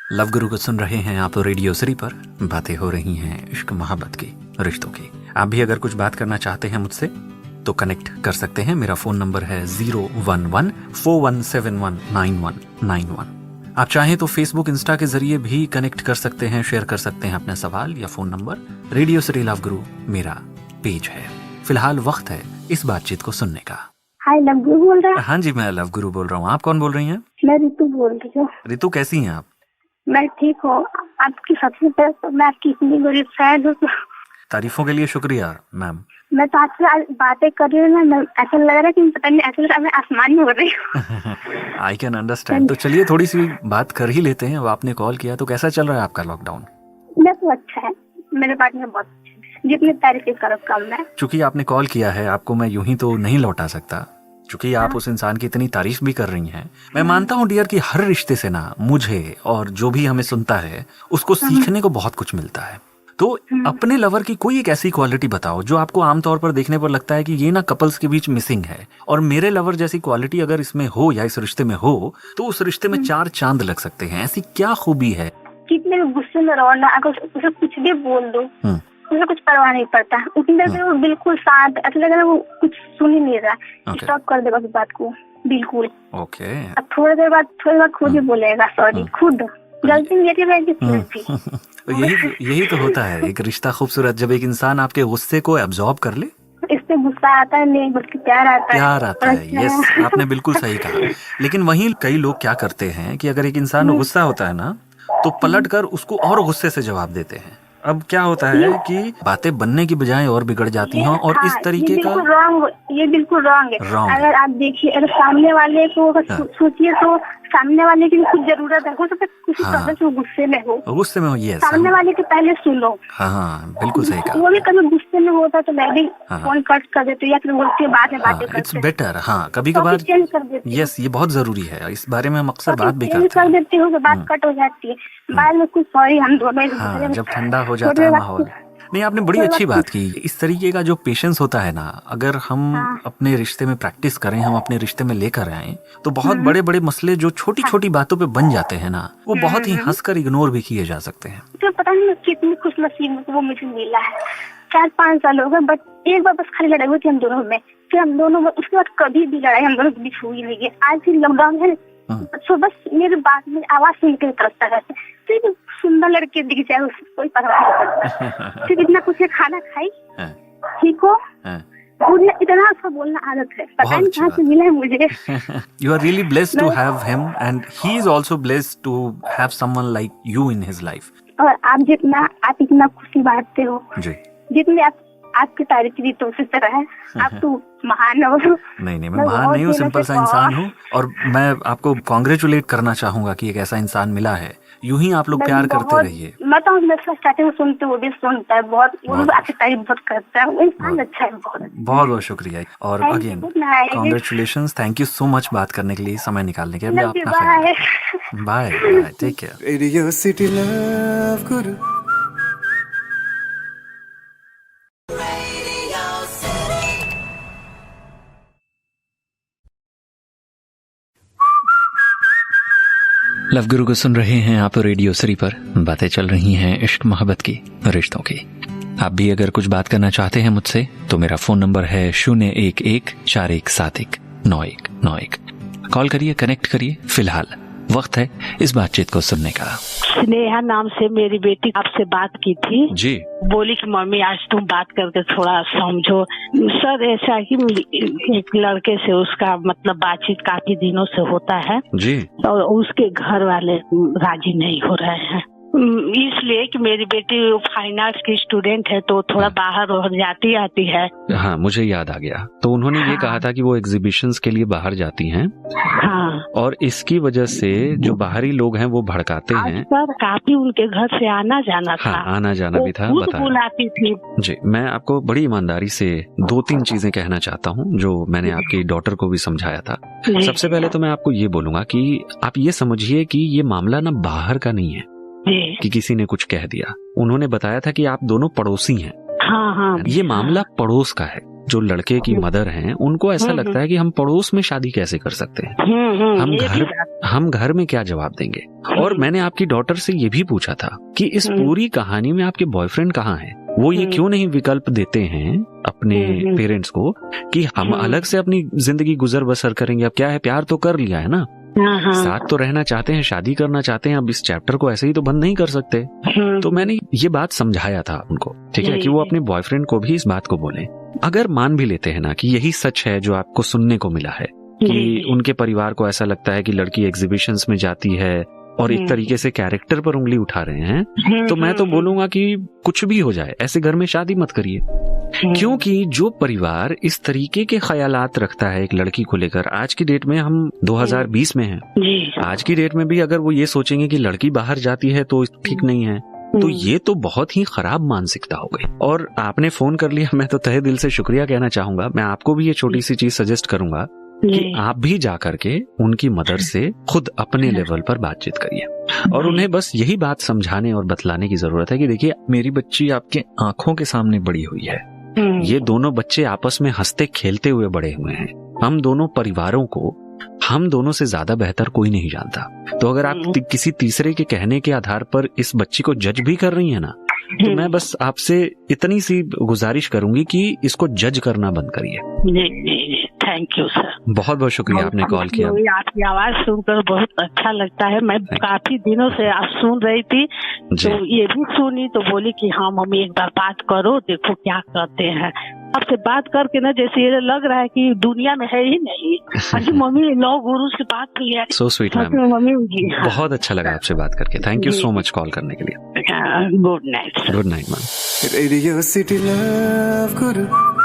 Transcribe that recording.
Love Guru को सुन रहे हैं आप रेडियो श्री पर। बातें हो रही हैं इश्क मोहब्बत की, रिश्तों की। आप भी अगर कुछ बात करना चाहते हैं मुझसे तो कनेक्ट कर सकते हैं। मेरा फोन नंबर है 01141719191। आप चाहें तो फेसबुक इंस्टा के जरिए भी कनेक्ट कर सकते हैं, शेयर कर सकते हैं अपने सवाल या phone number. Radio Shri Lav गुरु मेरा पेज है। फिलहाल वक्त है इस बातचीत को सुनने का। हाय, लव गुरु बोल रहा है? हाँ जी, मैं लव गुरु बोल रहा हूँ। आप कौन बोल रही हैं? मैं रितु बोल रही हूँ। रितु, कैसी हैं आप? मैं ठीक हूँ। आपकी सबसे पहले तो मैं आपकी इतनी बड़ी फैन हूँ। तारीफों के लिए शुक्रिया मैम। मैं तो आपसे आज बातें कर रही हूँ ना, ऐसा लग रहा है कि पता नहीं, ऐसा लग रहा है मैं आसमान में उड़ रही हूँ। I can understand. तो चलिए थोड़ी सी बात कर ही लेते हैं। अब आपने कॉल किया तो कैसा चल रहा है आपका लॉकडाउन? मैं तो अच्छा है, मेरे पार्टनर बहुत अच्छे हैं, जितनी तारीफ करो कम है। चूंकि आपने कॉल किया है, आपको मैं यूं ही तो नहीं लौटा सकता। चूंकि आप उस इंसान की इतनी तारीफ भी कर रही हैं। मैं मानता हूँ डियर कि हर रिश्ते से ना मुझे और जो भी हमें सुनता है उसको सीखने को बहुत कुछ मिलता है। तो अपने लवर की कोई एक ऐसी क्वालिटी बताओ जो आपको आमतौर पर देखने पर लगता है कि ये ना कपल्स के बीच मिसिंग है, और मेरे लवर जैसी क्वालिटी अगर इसमें हो या इस रिश्ते में हो तो उस रिश्ते में चार चांद लग सकते हैं। ऐसी क्या खूबी है? कितने गुस्से में रहो ना, अगर उसे कुछ भी बोल दो उसे कुछ परवाह नहीं पड़ता। उतनी देर में वो बिल्कुल शांत, ऐसा लग रहा है वो कुछ सुन ही नहीं रहा। स्टॉप कर देगा उस बात को बिल्कुल। ओके। अब थोड़ी देर बाद खुद ही बोलेगा सॉरी। खुद गलती मेरी रहेगी। यही तो होता है एक रिश्ता खूबसूरत, जब एक इंसान आपके गुस्से को एब्जॉर्ब कर ले। इससे गुस्सा आता है नहीं, बल्कि प्यार आता है। यस, आपने बिल्कुल सही कहा। लेकिन वहीं कई लोग क्या करते हैं कि अगर एक इंसान गुस्सा होता है ना तो पलट कर उसको और गुस्से से जवाब देते हैं। अब क्या होता है कि बातें बनने की बजाय और बिगड़ जाती हैं, और इस तरीके का ये बिल्कुल रॉन्ग है। अगर आप देखिए, अगर सामने वाले को सोचिए तो सामने वाले की कुछ जरूरत है, हो सकता है किसी तरह से गुस्से में हो। ये सामने वाले के पहले सुनो। हाँ, बिल्कुल सही कहा। वो भी कभी गुस्से में होता तो मैं भी फोन कट कर देती या फिर बोलती बाद में बातें करते। It's better. हाँ, कभी कभार चेंज कर देती। यस, ये बहुत जरूरी है। इस बारे में हम अक्सर बात भी करते कर देती हूँ, बात कट हो जाती है। बाद में कुछ सॉरी हम दोनों जब ठंडा हो जाता है माहौल। नहीं, आपने बड़ी अच्छी बात की। इस तरीके का जो पेशेंस होता है ना, अगर हम अपने रिश्ते में प्रैक्टिस करें, हम अपने रिश्ते में लेकर आए तो बहुत बड़े बड़े मसले जो छोटी छोटी बातों पे बन जाते हैं ना, वो बहुत ही हंसकर इग्नोर भी किए जा सकते हैं। तो पता नहीं कितनी खुश नसीब वो मुझे मिला है। 4-5 साल हो गए, बट एक बार बस खाली लड़ाई हुई थी हम दोनों में। फिर हम दोनों में उसके बाद कभी भी लड़ाई हम दोनों के बीच हुई नहीं है। आज फिर लॉकडाउन है तो बस मेरी बात में आवाज सुन के तरसता रहता है। तो सुंदर लड़के दिख जाए उसको कोई परवाह नहीं करता। फिर इतना कुछ खाना खाई, ठीक हो, इतना अच्छा बोलना आदत है। पता नहीं कहाँ से मिला है मुझे। You are really blessed to have him and he is also blessed to have someone like you in his life. और आप इतना खुशी बांटते हो जी, जितने आपकी तारीफ की तो उसी तरह है। आप तो महान हो। नहीं, मैं महान नहीं हूँ, सिंपल सा इंसान हूँ। और मैं आपको कॉन्ग्रेचुलेट करना चाहूंगा कि एक ऐसा इंसान मिला है। यूं ही आप लोग प्यार करते रहिए। मैं तो स्टार्टिंग में सुनते वो भी सुनता है बहुत, वो भी आपकी तारीफ बहुत करता है। वो इंसान अच्छा है। बहुत शुक्रिया। और again congratulations, thank you so much बात करने के लिए, समय निकालने के लिए। अपना ख्याल रखिए। Bye, take care. Radio City Love Guru. Love Guru को सुन रहे हैं आप रेडियो श्री पर। बातें चल रही हैं इश्क मोहब्बत की, रिश्तों की। आप भी अगर कुछ बात करना चाहते हैं मुझसे तो मेरा फोन नंबर है 01141719191। कॉल करिए, कनेक्ट करिए। फिलहाल वक्त है इस बातचीत को सुनने का। स्नेहा नाम से मेरी बेटी आपसे बात की थी जी। बोली कि मम्मी आज तुम बात करके थोड़ा समझो। सर ऐसा कि एक लड़के से उसका मतलब बातचीत काफी दिनों से होता है जी, और उसके घर वाले राजी नहीं हो रहे हैं। इसलिए कि मेरी बेटी फाइन आर्ट्स की स्टूडेंट है तो थोड़ा बाहर जाती आती है। हाँ, मुझे याद आ गया। तो उन्होंने ये कहा था कि वो एग्जीबिशंस के लिए बाहर जाती हैं। हाँ, और इसकी वजह से जो बाहरी लोग हैं वो भड़काते हैं। सर काफी उनके घर से आना जाना था। हाँ, आना जाना भी था। बुलाती थी जी। मैं आपको बड़ी ईमानदारी से 2-3 चीजें कहना चाहता हूँ जो मैंने आपकी डॉटर को भी समझाया था। सबसे पहले तो मैं आपको ये बोलूंगा कि आप ये समझिए कि ये मामला ना बाहर का नहीं है कि किसी ने कुछ कह दिया। उन्होंने बताया था कि आप दोनों पड़ोसी हैं। हाँ, ये मामला पड़ोस का है। जो लड़के की मदर हैं उनको ऐसा लगता है कि हम पड़ोस में शादी कैसे कर सकते हैं, हम घर में क्या जवाब देंगे। और मैंने आपकी डॉटर से ये भी पूछा था कि इस पूरी कहानी में आपके बॉयफ्रेंड कहाँ हैं, वो ये क्यों नहीं विकल्प देते हैं अपने पेरेंट्स को कि हम अलग से अपनी जिंदगी गुजर बसर करेंगे। अब क्या है, प्यार तो कर लिया है ना, साथ तो रहना चाहते हैं, शादी करना चाहते हैं, अब इस चैप्टर को ऐसे ही तो बंद नहीं कर सकते। तो मैंने ये बात समझाया था उनको, ठीक है, कि वो अपने बॉयफ्रेंड को भी इस बात को बोले। अगर मान भी लेते हैं ना कि यही सच है जो आपको सुनने को मिला है कि उनके परिवार को ऐसा लगता है कि लड़की एग्जीबिशंस में जाती है और एक तरीके से कैरेक्टर पर उंगली उठा रहे हैं, तो मैं तो बोलूंगा कि कुछ भी हो जाए ऐसे घर में शादी मत करिए। क्योंकि जो परिवार इस तरीके के ख्यालात रखता है एक लड़की को लेकर, आज की डेट में हम 2020 में हैं, आज की डेट में भी अगर वो ये सोचेंगे कि लड़की बाहर जाती है तो ठीक नहीं है, तो ये तो बहुत ही खराब मानसिकता हो गई। और आपने फोन कर लिया, मैं तो तहे दिल से शुक्रिया कहना चाहूंगा। मैं आपको भी ये छोटी सी चीज सजेस्ट करूंगा कि आप भी जा करके उनकी मदर से खुद अपने लेवल पर बातचीत करिए और उन्हें बस यही बात समझाने और बतलाने की जरूरत है कि देखिए, मेरी बच्ची आपके आंखों के सामने बड़ी हुई है, ये दोनों बच्चे आपस में हंसते खेलते हुए बड़े हुए हैं, हम दोनों परिवारों को हम दोनों से ज्यादा बेहतर कोई नहीं जानता। तो अगर आप किसी तीसरे के कहने के आधार पर इस बच्ची को जज भी कर रही है ना, तो मैं बस आपसे इतनी सी गुजारिश करूंगी कि इसको जज करना बंद करिए। थैंक यू सर, बहुत बहुत शुक्रिया आपने कॉल किया। आपकी आवाज सुनकर बहुत अच्छा लगता है। मैं काफी दिनों से आप सुन रही थी, तो ये भी सुनी तो बोली कि हाँ मम्मी एक बार बात करो, देखो क्या करते हैं। आपसे बात करके ना जैसे ये लग रहा है कि दुनिया में है ही नहीं। अजी मम्मी लव गुरु से बात की है। सो स्वीट मैम, मम्मी जी बहुत अच्छा लगा आपसे बात करके। Thank you so much call करने के लिए। Good night. Good night ma'am. Radio City Love गुरु।